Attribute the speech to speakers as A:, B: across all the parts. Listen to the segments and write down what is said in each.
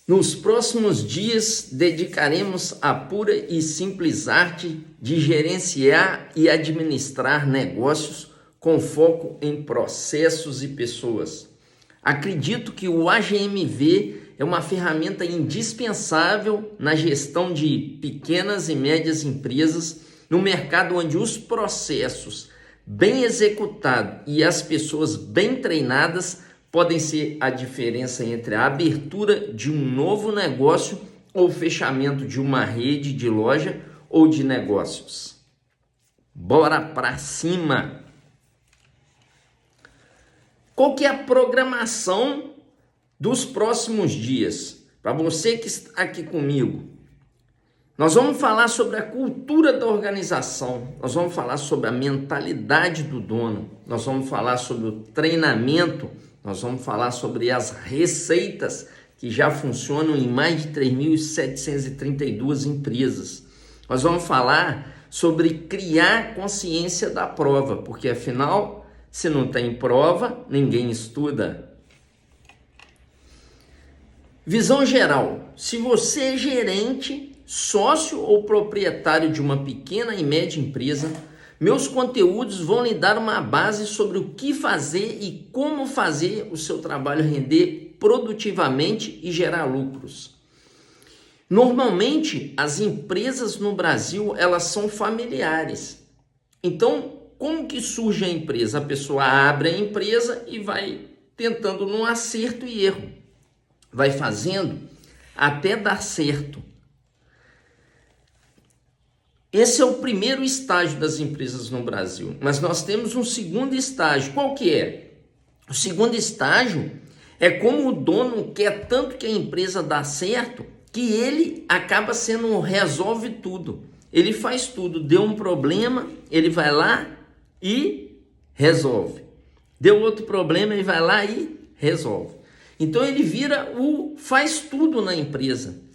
A: Nos próximos dias, dedicaremos à pura e simples arte de gerenciar e administrar negócios com foco em processos e pessoas. Acredito que o AGMV é uma ferramenta indispensável na gestão de pequenas e médias empresas no mercado onde os processos bem executados e as pessoas bem treinadas podem ser a diferença entre a abertura de um novo negócio ou o fechamento de uma rede de loja ou de negócios. Bora pra cima! Qual que é a programação dos próximos dias? Para você que está aqui comigo, nós vamos falar sobre a cultura da organização, nós vamos falar sobre a mentalidade do dono, nós vamos falar sobre o treinamento, nós vamos falar sobre as receitas que já funcionam em mais de 3.732 empresas. Nós vamos falar sobre criar consciência da prova, porque afinal, se não tem prova, ninguém estuda. Visão geral: se você é gerente, sócio ou proprietário de uma pequena e média empresa, meus conteúdos vão lhe dar uma base sobre o que fazer e como fazer o seu trabalho render produtivamente e gerar lucros. Normalmente, as empresas no Brasil, elas são familiares. Então, como que surge a empresa? A pessoa abre a empresa e vai tentando num acerto e erro. Vai fazendo até dar certo. Esse é o primeiro estágio das empresas no Brasil. Mas nós temos um segundo estágio. Qual que é? O segundo estágio é como o dono quer tanto que a empresa dá certo que ele acaba sendo um resolve tudo. Ele faz tudo. Deu um problema, ele vai lá e resolve. Deu outro problema, ele vai lá e resolve. Então ele vira o faz tudo na empresa.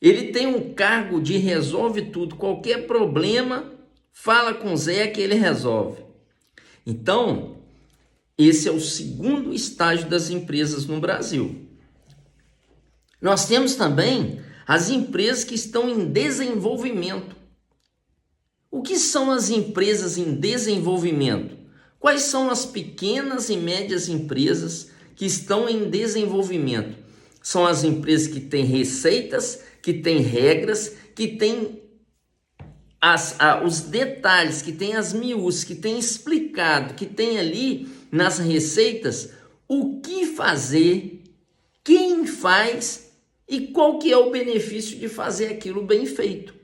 A: Ele tem um cargo de resolve tudo. Qualquer problema, fala com o Zé que ele resolve. Então, esse é o segundo estágio das empresas no Brasil. Nós temos também as empresas que estão em desenvolvimento. O que são as empresas em desenvolvimento? Quais são as pequenas e médias empresas que estão em desenvolvimento? São as empresas que têm receitas, que têm regras, que têm os detalhes, que têm as miúdas, que têm explicado, que têm ali nas receitas o que fazer, quem faz e qual que é o benefício de fazer aquilo bem feito.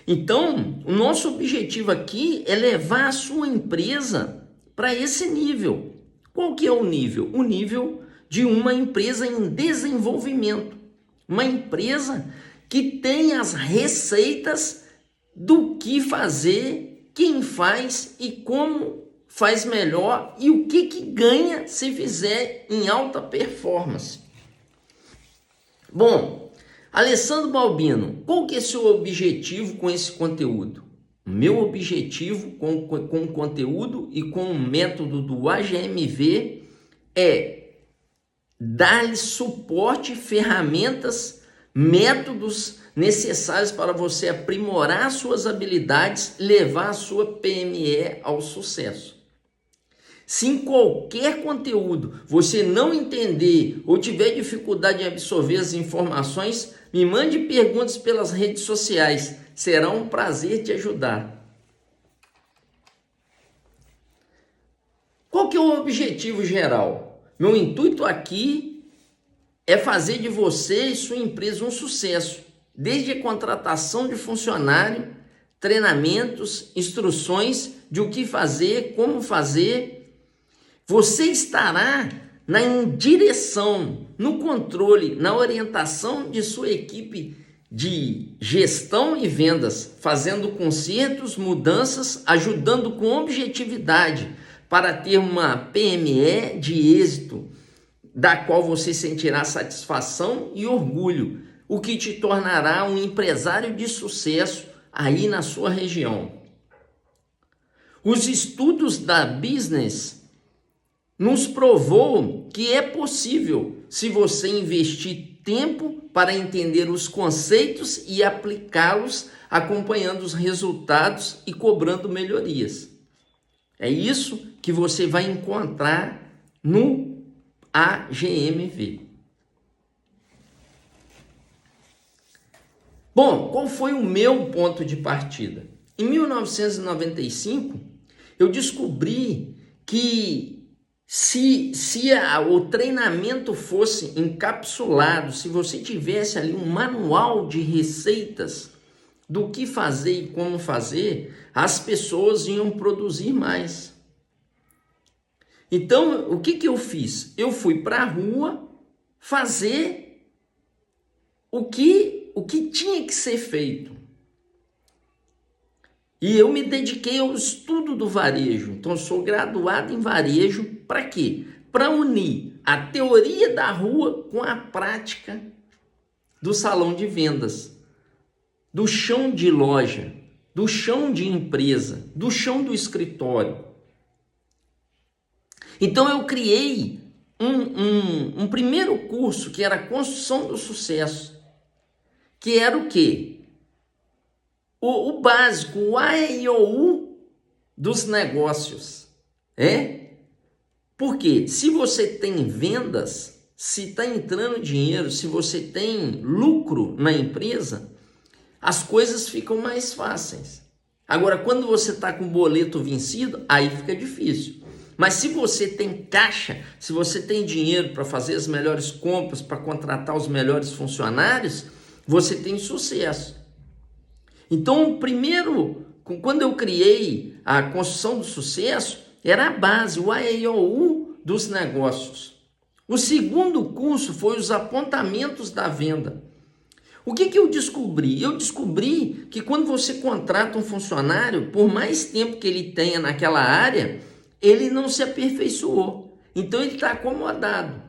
A: Então, o nosso objetivo aqui é levar a sua empresa para esse nível. Qual que é o nível? O nível de uma empresa em desenvolvimento. Uma empresa que tem as receitas do que fazer, quem faz e como faz melhor e o que ganha se fizer em alta performance. Bom, Alessandro Balbino, qual que é seu objetivo com esse conteúdo? O meu objetivo com o conteúdo e com o método do AGMV é dar-lhe suporte, ferramentas, métodos necessários para você aprimorar suas habilidades, levar a sua PME ao sucesso. Se em qualquer conteúdo você não entender ou tiver dificuldade em absorver as informações, me mande perguntas pelas redes sociais. Será um prazer te ajudar. Qual que é o objetivo geral? Meu intuito aqui é fazer de você e sua empresa um sucesso, desde a contratação de funcionário, treinamentos, instruções de o que fazer, como fazer. Você estará na direção, no controle, na orientação de sua equipe de gestão e vendas, fazendo consertos, mudanças, ajudando com objetividade para ter uma PME de êxito, da qual você sentirá satisfação e orgulho, o que te tornará um empresário de sucesso aí na sua região. Os estudos da Business nos provou que é possível se você investir tempo para entender os conceitos e aplicá-los, acompanhando os resultados e cobrando melhorias. É isso que você vai encontrar no AGMV. Bom, qual foi o meu ponto de partida? Em 1995, eu descobri que se o treinamento fosse encapsulado, se você tivesse ali um manual de receitas do que fazer e como fazer, as pessoas iam produzir mais. Então, o que eu fiz? Eu fui para a rua fazer o que tinha que ser feito. E eu me dediquei ao estudo do varejo. Então, eu sou graduado em varejo para quê? Para unir a teoria da rua com a prática do salão de vendas, do chão de loja, do chão de empresa, do chão do escritório. Então, eu criei um primeiro curso que era a construção do sucesso, que era o quê? O básico, o A e o U dos negócios. Porque se você tem vendas, se está entrando dinheiro, se você tem lucro na empresa, as coisas ficam mais fáceis. Agora, quando você está com o boleto vencido, aí fica difícil. Mas se você tem caixa, se você tem dinheiro para fazer as melhores compras, para contratar os melhores funcionários, você tem sucesso. Então, primeiro, quando eu criei a construção do sucesso, era a base, o A e o U dos negócios. O segundo curso foi os apontamentos da venda. O que eu descobri? Eu descobri que quando você contrata um funcionário, por mais tempo que ele tenha naquela área, ele não se aperfeiçoou. Então, ele está acomodado.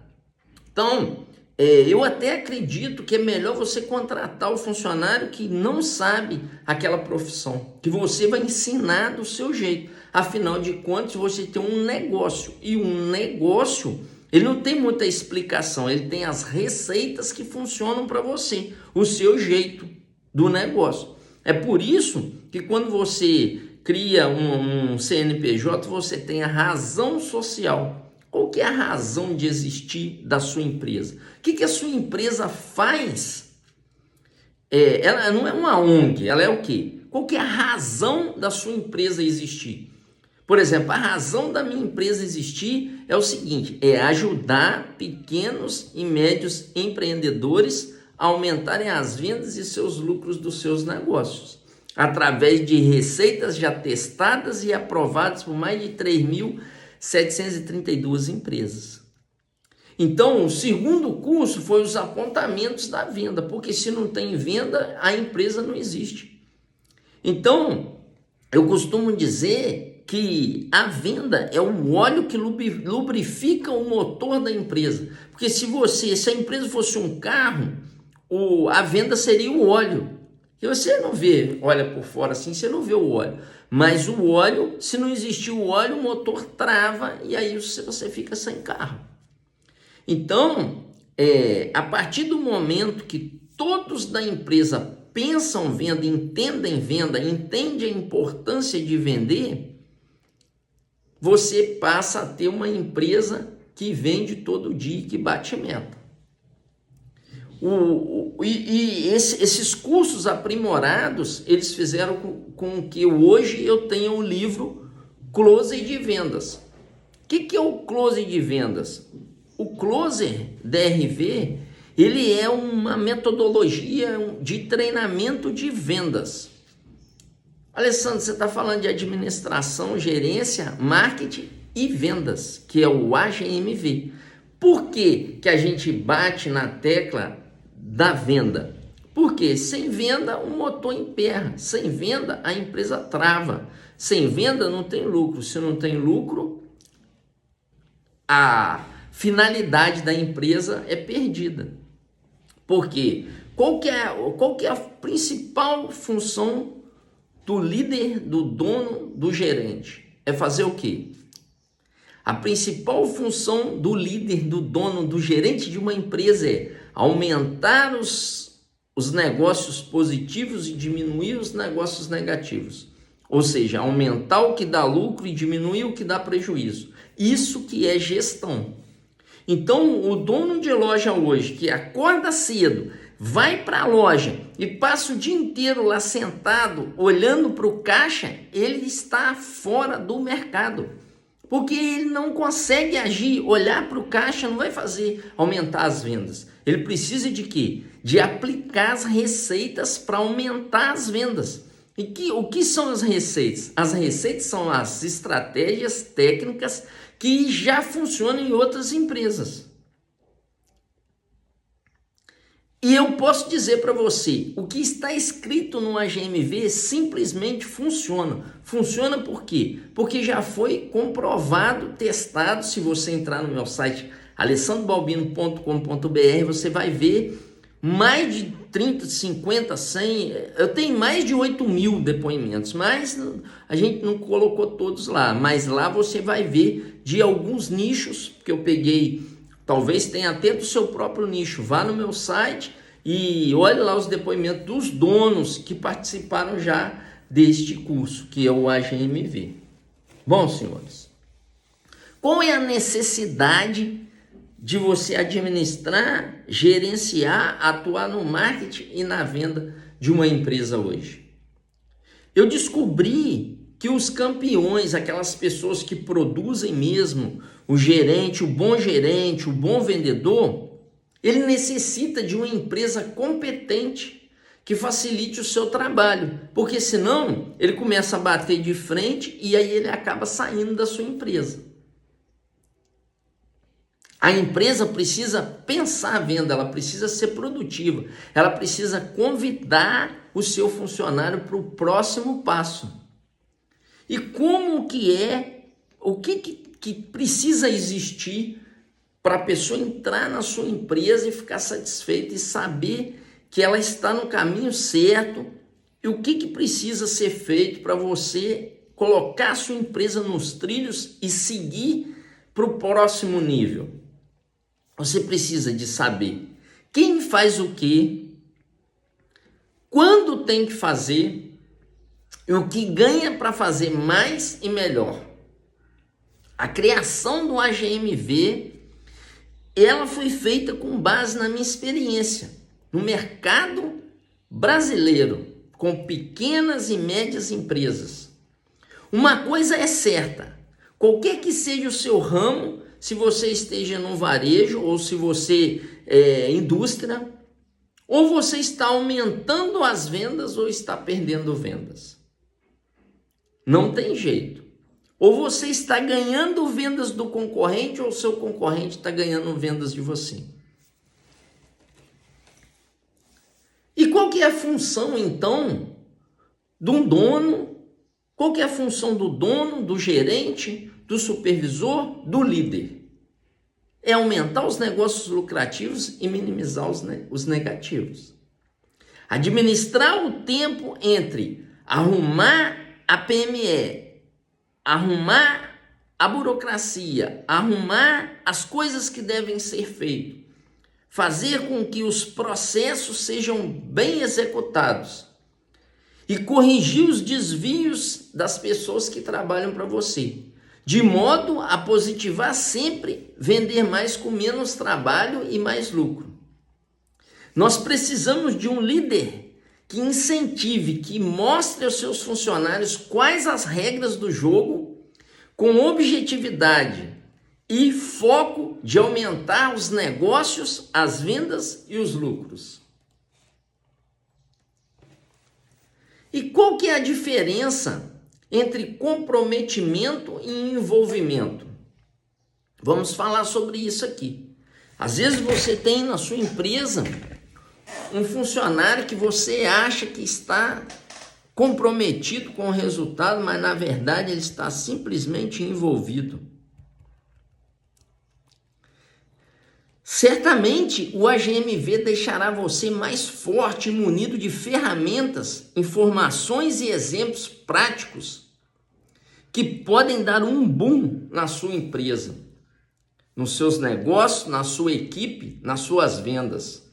A: Então, eu até acredito que é melhor você contratar o funcionário que não sabe aquela profissão, que você vai ensinar do seu jeito. Afinal de contas, você tem um negócio, e um negócio, ele não tem muita explicação, ele tem as receitas que funcionam para você, o seu jeito do negócio. É por isso que quando você cria um CNPJ, você tem a razão social. Qual que é a razão de existir da sua empresa? O que a sua empresa faz? Ela não é uma ONG, ela é o quê? Qual que é a razão da sua empresa existir? Por exemplo, a razão da minha empresa existir é o seguinte, é ajudar pequenos e médios empreendedores a aumentarem as vendas e seus lucros dos seus negócios, através de receitas já testadas e aprovadas por mais de 3.732 empresas. Então, o segundo curso foi os apontamentos da venda, porque se não tem venda, a empresa não existe. Então, eu costumo dizer que a venda é o óleo que lubrifica o motor da empresa. Porque se a empresa fosse um carro, a venda seria o óleo. E você não vê, olha por fora assim, você não vê o óleo. Mas o óleo, se não existir o óleo, o motor trava e aí você fica sem carro. Então, a partir do momento que todos da empresa pensam venda, entendem a importância de vender, você passa a ter uma empresa que vende todo dia e que bate meta. Esses cursos aprimorados, eles fizeram com que hoje eu tenha o livro Closer de Vendas. O que é o Closer de Vendas? O Closer DRV, ele é uma metodologia de treinamento de vendas. Alessandro, você está falando de administração, gerência, marketing e vendas, que é o AGMV. Por que a gente bate na tecla da venda? Porque sem venda o motor emperra, sem venda a empresa trava, sem venda não tem lucro, se não tem lucro, a finalidade da empresa é perdida. Por quê? Qual que é a principal função do líder, do dono, do gerente? É fazer o quê? A principal função do líder, do dono, do gerente de uma empresa é aumentar os negócios positivos e diminuir os negócios negativos. Ou seja, aumentar o que dá lucro e diminuir o que dá prejuízo. Isso que é gestão. Então, o dono de loja hoje, que acorda cedo, vai para a loja e passa o dia inteiro lá sentado, olhando para o caixa, ele está fora do mercado. Porque ele não consegue agir, olhar para o caixa não vai fazer aumentar as vendas. Ele precisa de quê? De aplicar as receitas para aumentar as vendas. E o que são as receitas? As receitas são as estratégias técnicas que já funcionam em outras empresas. E eu posso dizer para você, o que está escrito no AGMV simplesmente funciona. Funciona por quê? Porque já foi comprovado, testado. Se você entrar no meu site alessandrobalbino.com.br, você vai ver mais de 30, 50, 100, eu tenho mais de 8.000 depoimentos, mas a gente não colocou todos lá. Mas lá você vai ver de alguns nichos que eu peguei. Talvez tenha até do seu próprio nicho. Vá no meu site e olhe lá os depoimentos dos donos que participaram já deste curso, que é o AGMV. Bom, senhores, qual é a necessidade de você administrar, gerenciar, atuar no marketing e na venda de uma empresa hoje? Eu descobri que os campeões, aquelas pessoas que produzem mesmo, o gerente, o bom vendedor, ele necessita de uma empresa competente que facilite o seu trabalho, porque senão ele começa a bater de frente e aí ele acaba saindo da sua empresa. A empresa precisa pensar a venda, ela precisa ser produtiva, ela precisa convidar o seu funcionário para o próximo passo. E como que é, o que precisa existir para a pessoa entrar na sua empresa e ficar satisfeita e saber que ela está no caminho certo, e o que precisa ser feito para você colocar a sua empresa nos trilhos e seguir para o próximo nível. Você precisa de saber quem faz o quê, quando tem que fazer e o que ganha para fazer mais e melhor. A criação do AGMV, ela foi feita com base na minha experiência no mercado brasileiro, com pequenas e médias empresas. Uma coisa é certa, qualquer que seja o seu ramo, se você esteja no varejo ou se você é indústria, ou você está aumentando as vendas ou está perdendo vendas. Não tem jeito. Ou você está ganhando vendas do concorrente ou o seu concorrente está ganhando vendas de você. E qual que é a função, então, de um dono? Qual que é a função do dono, do gerente, do supervisor, do líder? É aumentar os negócios lucrativos e minimizar os negativos. Administrar o tempo entre arrumar a PME, arrumar a burocracia, arrumar as coisas que devem ser feitas, fazer com que os processos sejam bem executados e corrigir os desvios das pessoas que trabalham para você, de modo a positivar sempre, vender mais com menos trabalho e mais lucro. Nós precisamos de um líder que incentive, que mostre aos seus funcionários quais as regras do jogo, com objetividade e foco de aumentar os negócios, as vendas e os lucros. E qual que é a diferença entre comprometimento e envolvimento? Vamos falar sobre isso aqui. Às vezes você tem na sua empresa um funcionário que você acha que está comprometido com o resultado, mas na verdade ele está simplesmente envolvido. Certamente o AGMV deixará você mais forte e munido de ferramentas, informações e exemplos práticos que podem dar um boom na sua empresa, nos seus negócios, na sua equipe, nas suas vendas.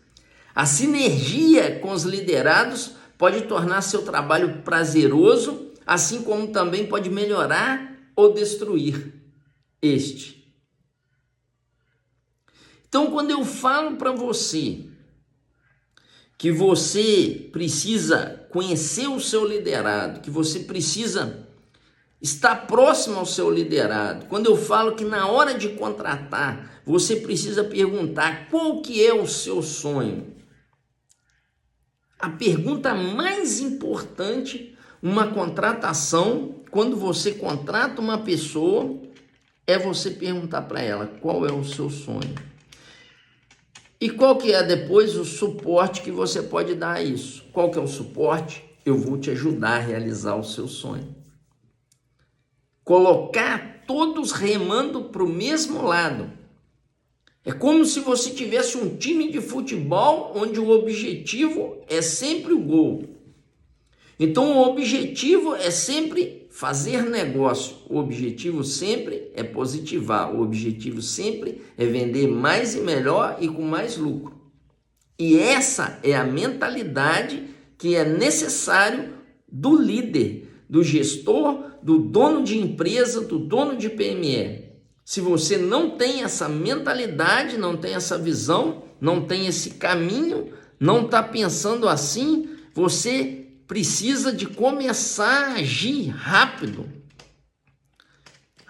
A: A sinergia com os liderados pode tornar seu trabalho prazeroso, assim como também pode melhorar ou destruir este. Então, quando eu falo para você que você precisa conhecer o seu liderado, que você precisa estar próximo ao seu liderado, quando eu falo que na hora de contratar, você precisa perguntar qual que é o seu sonho. A pergunta mais importante, uma contratação, quando você contrata uma pessoa, é você perguntar para ela qual é o seu sonho. E qual que é depois o suporte que você pode dar a isso? Qual que é o suporte? Eu vou te ajudar a realizar o seu sonho. Colocar todos remando para o mesmo lado. É como se você tivesse um time de futebol onde o objetivo é sempre o gol. Então o objetivo é sempre fazer negócio. O objetivo sempre é positivar. O objetivo sempre é vender mais e melhor e com mais lucro. E essa é a mentalidade que é necessário do líder, do gestor, do dono de empresa, do dono de PME. Se você não tem essa mentalidade, não tem essa visão, não tem esse caminho, não está pensando assim, você precisa de começar a agir rápido.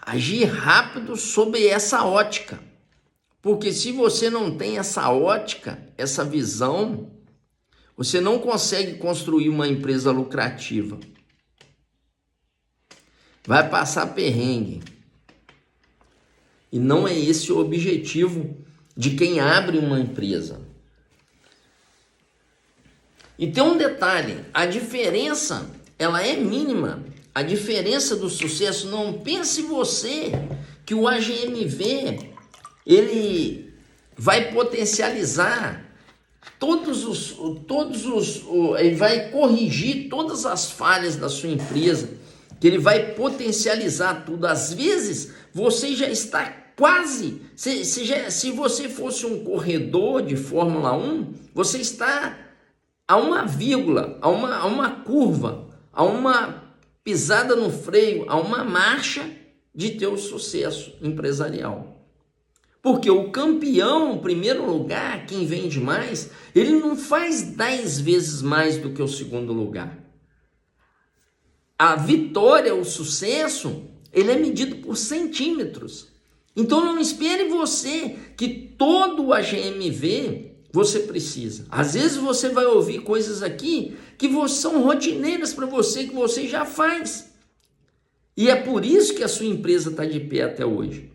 A: Agir rápido sob essa ótica. Porque se você não tem essa ótica, essa visão, você não consegue construir uma empresa lucrativa. Vai passar perrengue. E não é esse o objetivo de quem abre uma empresa. E tem um detalhe, a diferença, ela é mínima. A diferença do sucesso, não pense você que o AGMV, ele vai potencializar ele vai corrigir todas as falhas da sua empresa, que ele vai potencializar tudo. Às vezes, você já está quase, se você fosse um corredor de Fórmula 1, você está a uma vírgula, a uma curva, a uma pisada no freio, a uma marcha de ter o sucesso empresarial. Porque o campeão, em primeiro lugar, quem vende mais, ele não faz 10 vezes mais do que o segundo lugar. A vitória, o sucesso, ele é medido por centímetros. Então não espere você que todo o AGMV você precisa. Às vezes você vai ouvir coisas aqui que são rotineiras para você, que você já faz. E é por isso que a sua empresa está de pé até hoje.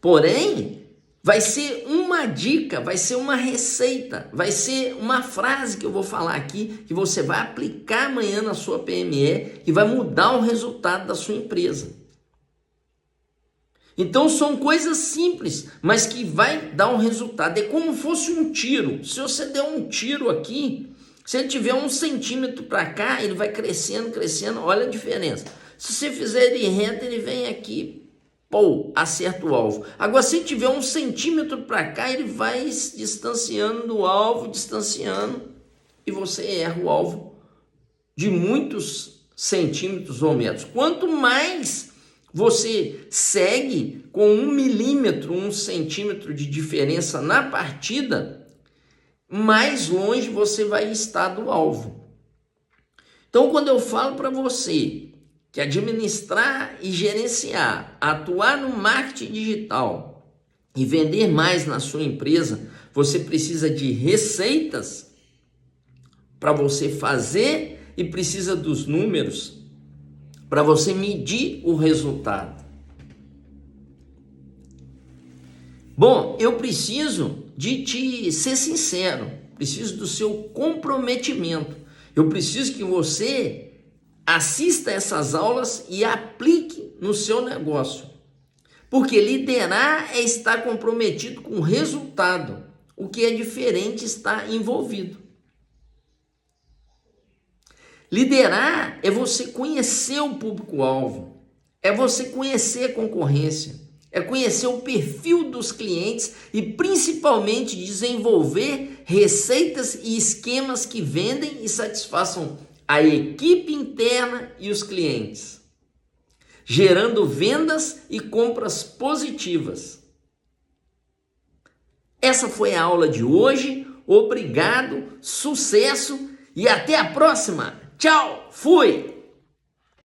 A: Porém, vai ser uma dica, vai ser uma receita, vai ser uma frase que eu vou falar aqui, que você vai aplicar amanhã na sua PME e vai mudar o resultado da sua empresa. Então são coisas simples, mas que vai dar um resultado. É como se fosse um tiro. Se você der um tiro aqui, se ele tiver 1 centímetro para cá, ele vai crescendo, crescendo. Olha a diferença. Se você fizer ele reto, ele vem aqui, acerta o alvo. Agora, se tiver 1 centímetro para cá, ele vai se distanciando do alvo, distanciando, e você erra o alvo de muitos centímetros ou metros. Quanto mais você segue com 1 milímetro, 1 centímetro de diferença na partida, mais longe você vai estar do alvo. Então, quando eu falo para você que administrar e gerenciar, atuar no marketing digital e vender mais na sua empresa, você precisa de receitas para você fazer e precisa dos números para você medir o resultado. Bom, eu preciso de te ser sincero, preciso do seu comprometimento. Eu preciso que você assista essas aulas e aplique no seu negócio. Porque liderar é estar comprometido com o resultado. O que é diferente está envolvido. Liderar é você conhecer o público-alvo. é você conhecer a concorrência, é conhecer o perfil dos clientes e principalmente desenvolver receitas e esquemas que vendem e satisfaçam a equipe interna e os clientes, gerando vendas e compras positivas. Essa foi a aula de hoje. Obrigado, sucesso e até a próxima. Tchau, fui!